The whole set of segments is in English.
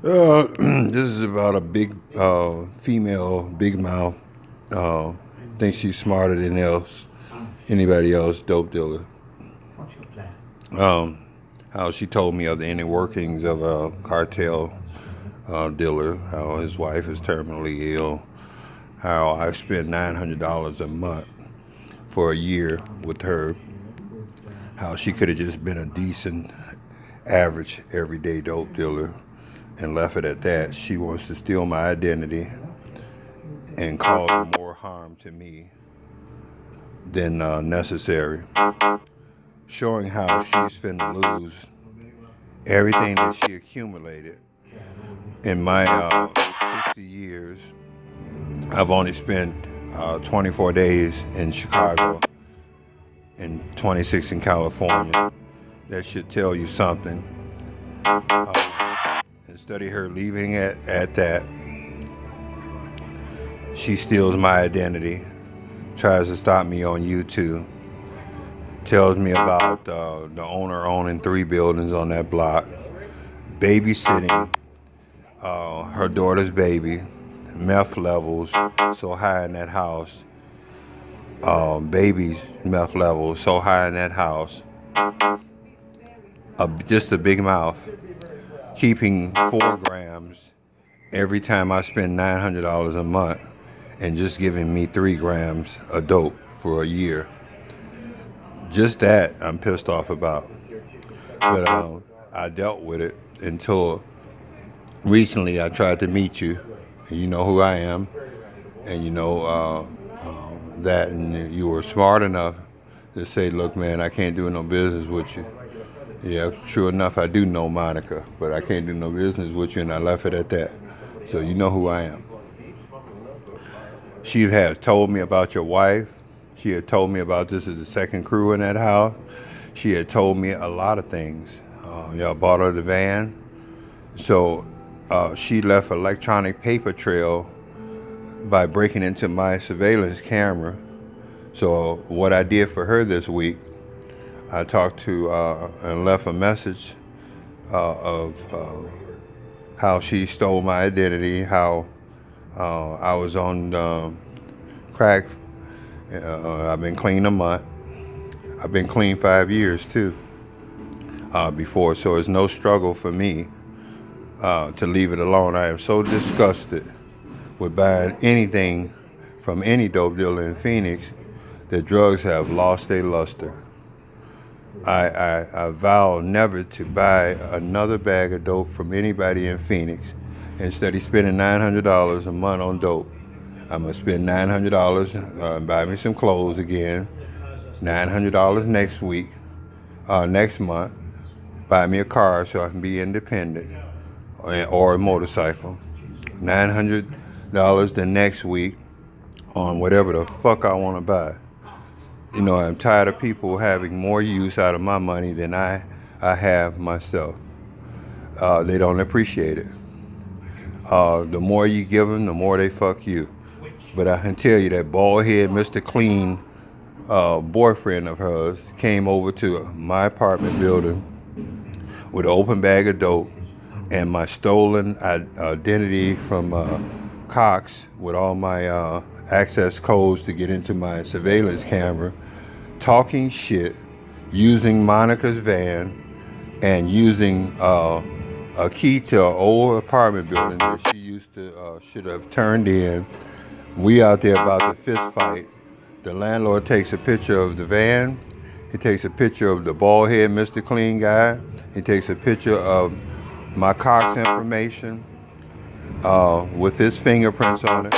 This is about a big female, big mouth. Thinks she's smarter than anybody else, dope dealer. Um, how she told me of the inner workings of a cartel dealer, how his wife is terminally ill, how I spend $900 a month for a year with her, how she could have just been a decent, average, everyday dope dealer and left it at that. She wants to steal my identity and cause more harm to me than necessary, showing how she's finna lose everything that she accumulated in my 60 years. I've only spent 24 days in Chicago and 26 in California. That should tell you something. Instead of her leaving at that, she steals my identity, tries to stop me on YouTube, tells me about the owner owning 3 buildings on that block, babysitting her daughter's baby, meth levels so high in that house, baby's meth levels so high in that house, just a big mouth, keeping 4 grams every time I spend $900 a month and just giving me 3 grams of dope for a year. Just that I'm pissed off about. But I dealt with it until recently I tried to meet you. You know who I am, and you know that, and you were smart enough to say, look, man, I can't do no business with you. Yeah, true enough, I do know Monica, but I can't do no business with you, and I left it at that. So you know who I am. She had told me about your wife. She had told me about this is the second crew in that house. She had told me a lot of things. Y'all bought her the van. So she left an electronic paper trail by breaking into my surveillance camera. So what I did for her this week, I talked to and left a message of how she stole my identity, how I was on crack. I've been clean a month. I've been clean 5 years too before, so it's no struggle for me to leave it alone. I am so disgusted with buying anything from any dope dealer in Phoenix that drugs have lost their luster. I vow never to buy another bag of dope from anybody in Phoenix. Instead of spending $900 a month on dope, I'm going to spend $900 and buy me some clothes again, $900 next week, next month, buy me a car so I can be independent, or a motorcycle, $900 the next week on whatever the fuck I want to buy. You know, I'm tired of people having more use out of my money than I have myself. They don't appreciate it. The more you give them, the more they fuck you. But I can tell you that bald-head Mr. Clean boyfriend of hers came over to my apartment building with an open bag of dope and my stolen identity from Cox with all my access codes to get into my surveillance camera, talking shit, using Monica's van, and using a key to an old apartment building that she should have turned in. We out there about to fist fight. The landlord takes a picture of the van. He takes a picture of the bald head Mr. Clean guy. He takes a picture of my Cox information with his fingerprints on it.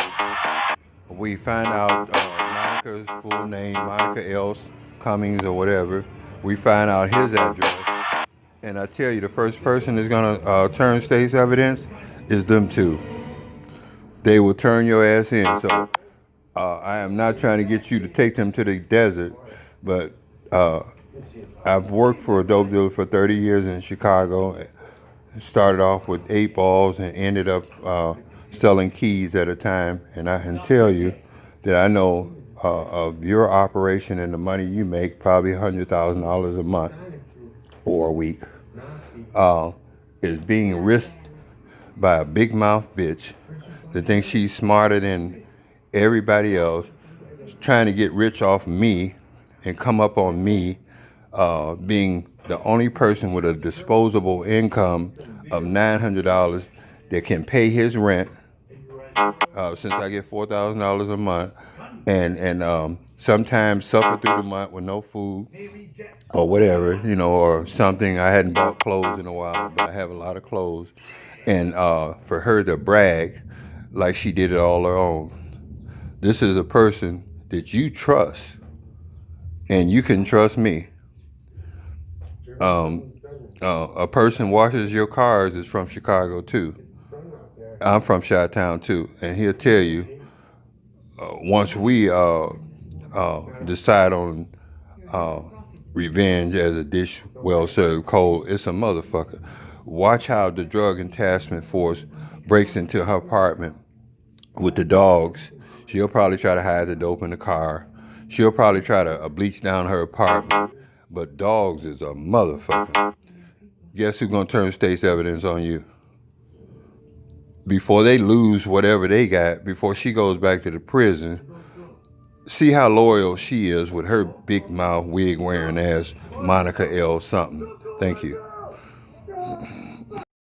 We find out Monica's full name, Monica L Cummings or whatever. We find out his address. And I tell you, the first person that's gonna turn state's evidence is them two. They will turn your ass in. So I am not trying to get you to take them to the desert, but I've worked for a dope dealer for 30 years in Chicago. Started off with 8 balls and ended up selling keys at a time. And I can tell you that I know of your operation and the money you make, probably $100,000 a month or a week. is being risked by a big mouth bitch that thinks she's smarter than everybody else, trying to get rich off me and come up on me being the only person with a disposable income of $900 that can pay his rent, since I get $4,000 a month, and sometimes suffer through the month with no food or whatever, or something. I hadn't bought clothes in a while, but I have a lot of clothes, and for her to brag like she did it all her own. This is a person that you trust, and you can trust me. A person washes your cars is from Chicago too. I'm from Chi-Town too, and he'll tell you once we decide on uh, revenge as a dish well served cold, it's a motherfucker. Watch how the Drug Enforcement Force breaks into her apartment with the dogs. She'll probably try to hide the dope in the car. She'll probably try to bleach down her apartment. But dogs is a motherfucker. Guess who's gonna turn state's evidence on you? Before they lose whatever they got, before she goes back to the prison, see how loyal she is with her big mouth, wig wearing ass, Monica L something. Thank you.